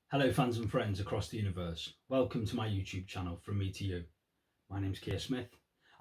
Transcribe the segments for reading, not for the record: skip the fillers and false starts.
Hello fans and friends across the universe. Welcome to my YouTube channel From Me to You. My name's Keir Smith.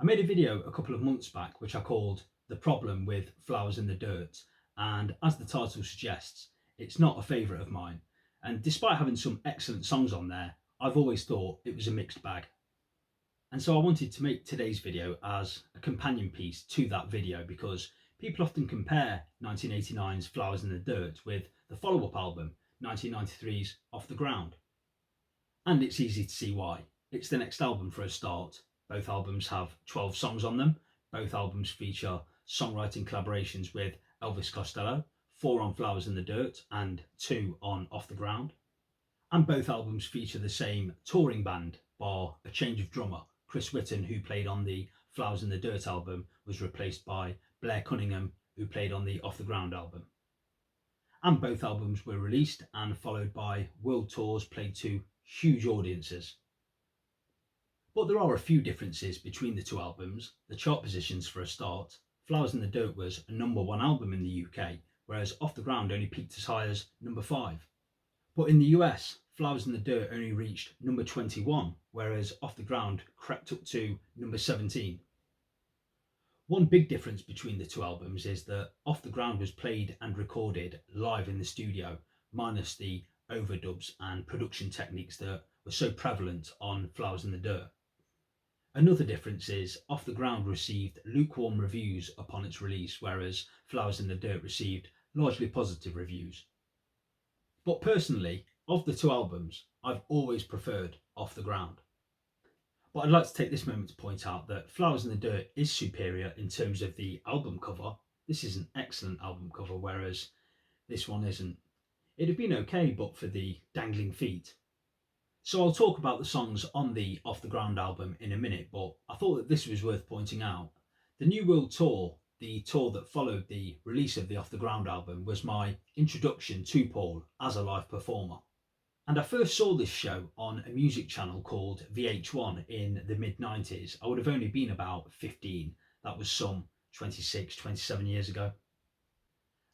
I made a video a couple of months back which I called The Problem with Flowers in the Dirt, and as the title suggests, it's not a favourite of mine, and despite having some excellent songs on there, I've always thought it was a mixed bag. And so I wanted to make today's video as a companion piece to that video because people often compare 1989's Flowers in the Dirt with the follow-up album, 1993's Off the Ground. And it's easy to see why. It's the next album for a start. Both albums have 12 songs on them. Both albums feature songwriting collaborations with Elvis Costello, 4 on Flowers in the Dirt and 2 on Off the Ground. And both albums feature the same touring band, bar a change of drummer. Chris Whitten, who played on the Flowers in the Dirt album, was replaced by Blair Cunningham, who played on the Off the Ground album. And both albums were released and followed by world tours played to huge audiences. But there are a few differences between the two albums. The chart positions for a start. Flowers in the Dirt was a #1 album in the UK, whereas Off the Ground only peaked as high as number 5. But in the US, Flowers in the Dirt only reached number 21, whereas Off the Ground crept up to number 17. One big difference between the two albums is that Off the Ground was played and recorded live in the studio, minus the overdubs and production techniques that were so prevalent on Flowers in the Dirt. Another difference is Off the Ground received lukewarm reviews upon its release, whereas Flowers in the Dirt received largely positive reviews. But personally, of the two albums, I've always preferred Off the Ground. But I'd like to take this moment to point out that Flowers in the Dirt is superior in terms of the album cover. This is an excellent album cover, whereas this one isn't. It'd have been okay but for the dangling feet. So I'll talk about the songs on the Off the Ground album in a minute, but I thought that this was worth pointing out. The New World Tour, the tour that followed the release of the Off the Ground album, was my introduction to Paul as a live performer. And I first saw this show on a music channel called VH1 in the mid-90s. I would have only been about 15. That was some 26, 27 years ago.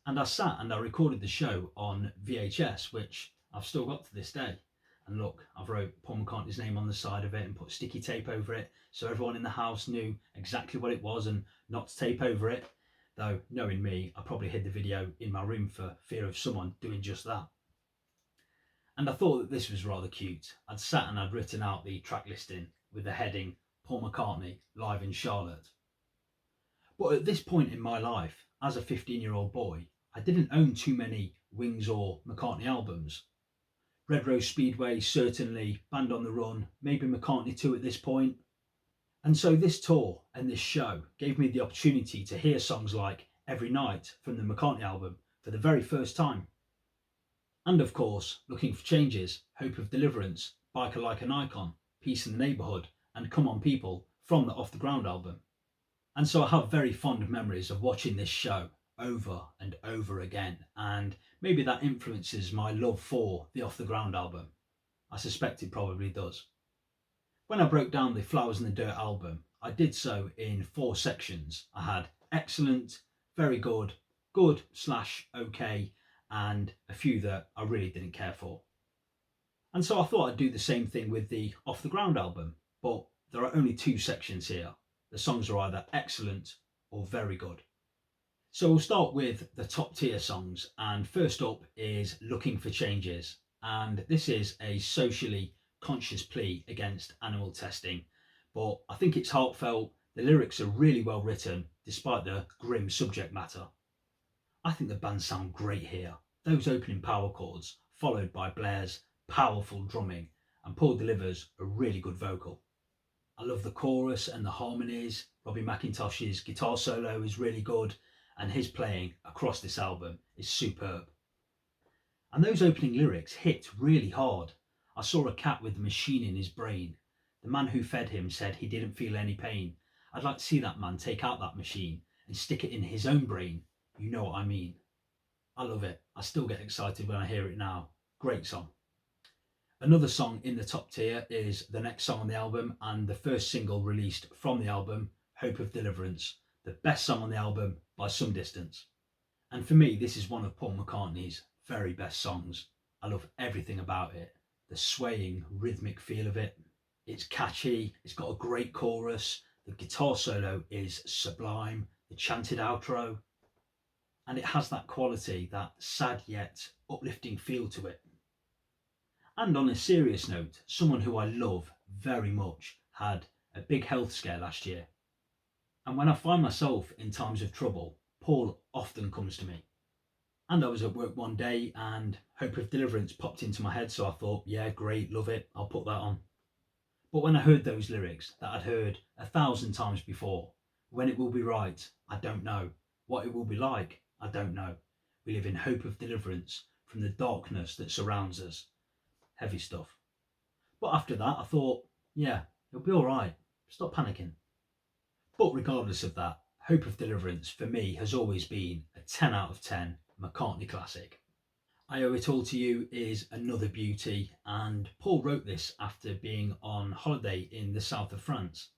And I sat and I recorded the show on VHS, which I've still got to this day. And look, I've wrote Paul McCartney's name on the side of it and put sticky tape over it so everyone in the house knew exactly what it was and not to tape over it. Though, knowing me, I probably hid the video in my room for fear of someone doing just that. And I thought that this was rather cute. I'd sat and I'd written out the track listing with the heading Paul McCartney live in Charlotte. But at this point in my life, as a 15-year-old boy, I didn't own too many Wings or McCartney albums. Red Rose Speedway, certainly, Band on the Run, maybe McCartney 2 at this point. And so this tour and this show gave me the opportunity to hear songs like Every Night from the McCartney album for the very first time. And of course, Looking for Changes, Hope of Deliverance, Biker Like an Icon, Peace in the Neighbourhood, and Come On People from the Off the Ground album. And so I have very fond memories of watching this show over and over again, and maybe that influences my love for the Off the Ground album. I suspect it probably does. When I broke down the Flowers in the Dirt album, I did so in 4 sections. I had excellent, very good, good/okay, and a few that I really didn't care for. And so I thought I'd do the same thing with the Off the Ground album, but there are only 2 sections here. The songs are either excellent or very good. So we'll start with the top tier songs, and first up is Looking for Changes, and this is a socially conscious plea against animal testing, but I think it's heartfelt. The lyrics are really well written despite the grim subject matter. I think the band sound great here. Those opening power chords, followed by Blair's powerful drumming, and Paul delivers a really good vocal. I love the chorus and the harmonies. Robbie McIntosh's guitar solo is really good, and his playing across this album is superb. And those opening lyrics hit really hard. I saw a cat with a machine in his brain. The man who fed him said he didn't feel any pain. I'd like to see that man take out that machine and stick it in his own brain. You know what I mean. I love it. I still get excited when I hear it now. Great song. Another song in the top tier is the next song on the album and the first single released from the album, Hope of Deliverance, the best song on the album by some distance. And for me, this is one of Paul McCartney's very best songs. I love everything about it. The swaying, rhythmic feel of it. It's catchy, it's got a great chorus, the guitar solo is sublime, the chanted outro, and it has that quality, that sad yet uplifting feel to it. And on a serious note, someone who I love very much had a big health scare last year. And when I find myself in times of trouble, Paul often comes to me. And I was at work one day and Hope of Deliverance popped into my head, so I thought, yeah, great, love it, I'll put that on. But when I heard those lyrics that I'd heard 1,000 times before, when it will be right, I don't know. What it will be like, I don't know. We live in hope of deliverance from the darkness that surrounds us. Heavy stuff. But after that, I thought, yeah, it'll be all right. Stop panicking. But regardless of that, Hope of Deliverance for me has always been a 10 out of 10 McCartney classic. I Owe It All to You is another beauty, and Paul wrote this after being on holiday in the south of France.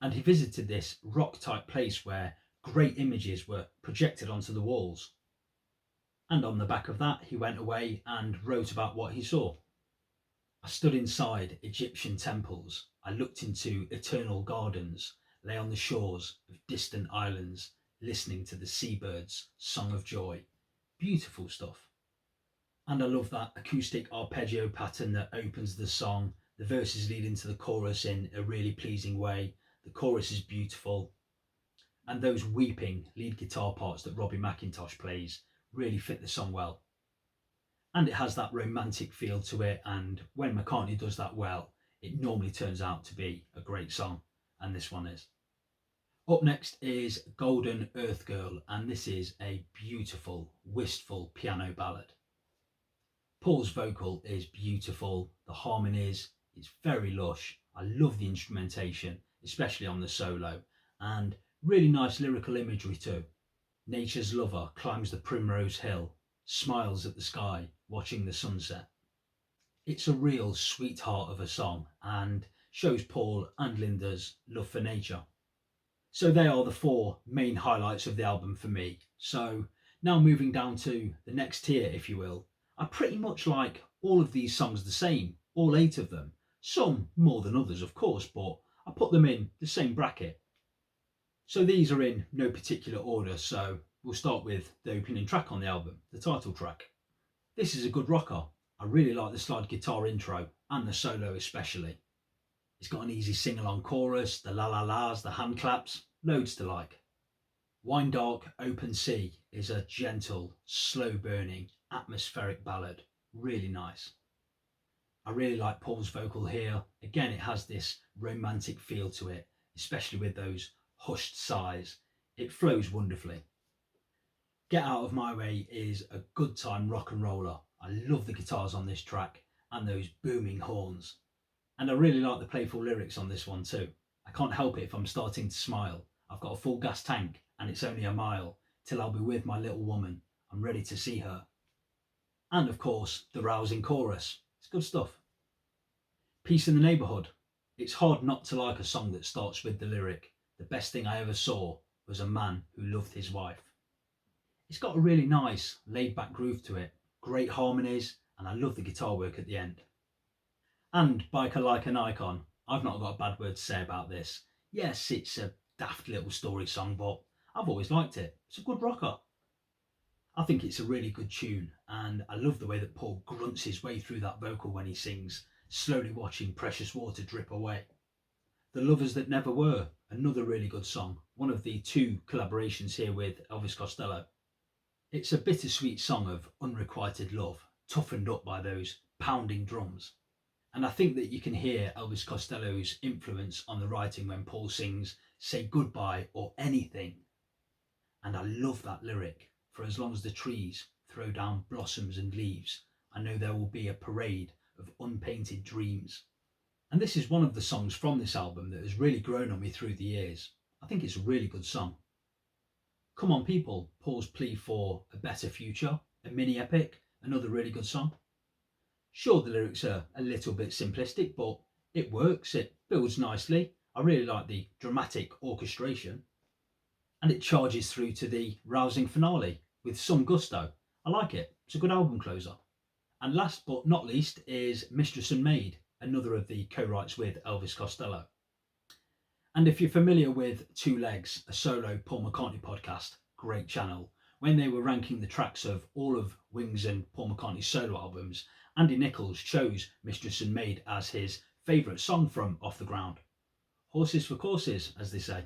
And he visited this rock type place where great images were projected onto the walls. And on the back of that, he went away and wrote about what he saw. I stood inside Egyptian temples, I looked into eternal gardens, lay on the shores of distant islands, listening to the seabirds' song of joy. Beautiful stuff. And I love that acoustic arpeggio pattern that opens the song. The verses lead into the chorus in a really pleasing way. The chorus is beautiful. And those weeping lead guitar parts that Robbie McIntosh plays really fit the song well. And it has that romantic feel to it. And when McCartney does that well, it normally turns out to be a great song. And this one is. Up next is Golden Earth Girl. And this is a beautiful, wistful piano ballad. Paul's vocal is beautiful, the harmonies, it's very lush. I love the instrumentation, especially on the solo, and really nice lyrical imagery too. Nature's lover climbs the primrose hill, smiles at the sky, watching the sunset. It's a real sweetheart of a song and shows Paul and Linda's love for nature. So they are the four main highlights of the album for me. So now moving down to the next tier, if you will. I pretty much like all of these songs the same, all 8 of them. Some more than others, of course, but I put them in the same bracket. So these are in no particular order, so we'll start with the opening track on the album, the title track. This is a good rocker. I really like the slide guitar intro and the solo especially. It's got an easy sing-along chorus, the la-la-las, the hand claps, loads to like. Wine Dark Open Sea is a gentle, slow-burning, atmospheric ballad, really nice. I really like Paul's vocal here. Again, it has this romantic feel to it, especially with those hushed sighs. It flows wonderfully. Get Out of My Way is a good time rock and roller. I love the guitars on this track and those booming horns. And I really like the playful lyrics on this one too. I can't help it if I'm starting to smile. I've got a full gas tank and it's only a mile till I'll be with my little woman. I'm ready to see her. And of course, the rousing chorus. It's good stuff. Peace in the Neighbourhood. It's hard not to like a song that starts with the lyric, "The best thing I ever saw was a man who loved his wife." It's got a really nice, laid-back groove to it, great harmonies, and I love the guitar work at the end. And Biker Like an Icon. I've not got a bad word to say about this. Yes, it's a daft little story song, but I've always liked it. It's a good rocker. I think it's a really good tune, and I love the way that Paul grunts his way through that vocal when he sings, slowly watching Precious Water drip away. The Lovers That Never Were, another really good song, one of the 2 collaborations here with Elvis Costello. It's a bittersweet song of unrequited love, toughened up by those pounding drums. And I think that you can hear Elvis Costello's influence on the writing when Paul sings "Say Goodbye" or "Anything." And I love that lyric. For as long as the trees throw down blossoms and leaves, I know there will be a parade of unpainted dreams. And this is one of the songs from this album that has really grown on me through the years. I think it's a really good song. Come On People, Paul's plea for a better future, a mini epic, another really good song. Sure, the lyrics are a little bit simplistic, but it works, it builds nicely. I really like the dramatic orchestration. And it charges through to the rousing finale with some gusto. I like it. It's a good album closer. And last but not least is Mistress and Maid, another of the co-writes with Elvis Costello. And if you're familiar with Two Legs, a solo Paul McCartney podcast, great channel, when they were ranking the tracks of all of Wings and Paul McCartney's solo albums, Andy Nichols chose Mistress and Maid as his favourite song from Off the Ground. Horses for courses, as they say.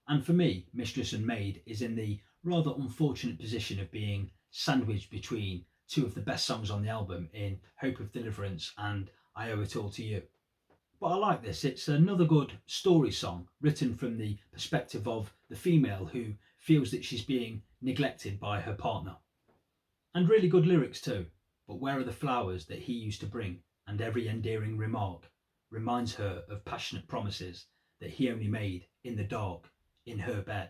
And for me, Mistress and Maid is in the rather unfortunate position of being sandwiched between two of the best songs on the album in Hope of Deliverance and I Owe It All to You. But I like this. It's another good story song written from the perspective of the female who feels that she's being neglected by her partner. And really good lyrics too. But where are the flowers that he used to bring? And every endearing remark reminds her of passionate promises that he only made in the dark, in her bed.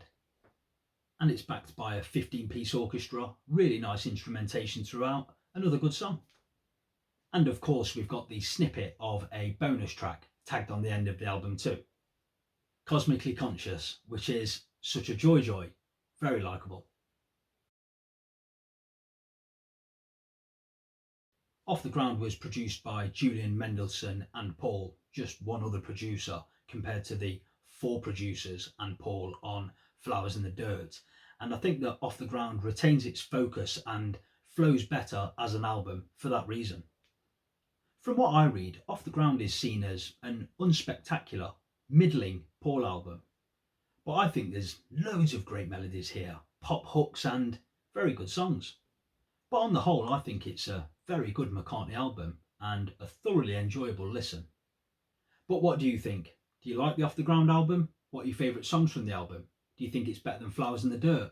And it's backed by a 15-piece orchestra, really nice instrumentation throughout, another good song. And of course, we've got the snippet of a bonus track tagged on the end of the album too. Cosmically Conscious, which is such a joy, very likeable. Off the Ground was produced by Julian Mendelssohn and Paul, just one other producer compared to the 4 producers and Paul on Flowers in the Dirt. And I think that Off the Ground retains its focus and flows better as an album for that reason. From what I read, Off the Ground is seen as an unspectacular, middling Paul album. But I think there's loads of great melodies here, pop hooks and very good songs. But on the whole, I think it's a very good McCartney album and a thoroughly enjoyable listen. But what do you think? Do you like the Off the Ground album? What are your favourite songs from the album? Do you think it's better than Flowers in the Dirt?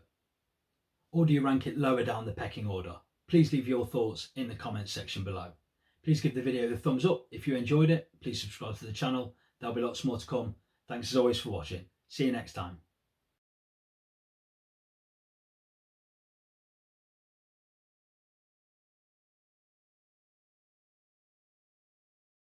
Or do you rank it lower down the pecking order? Please leave your thoughts in the comments section below. Please give the video the thumbs up if you enjoyed it. Please subscribe to the channel. There'll be lots more to come. Thanks as always for watching. See you next time.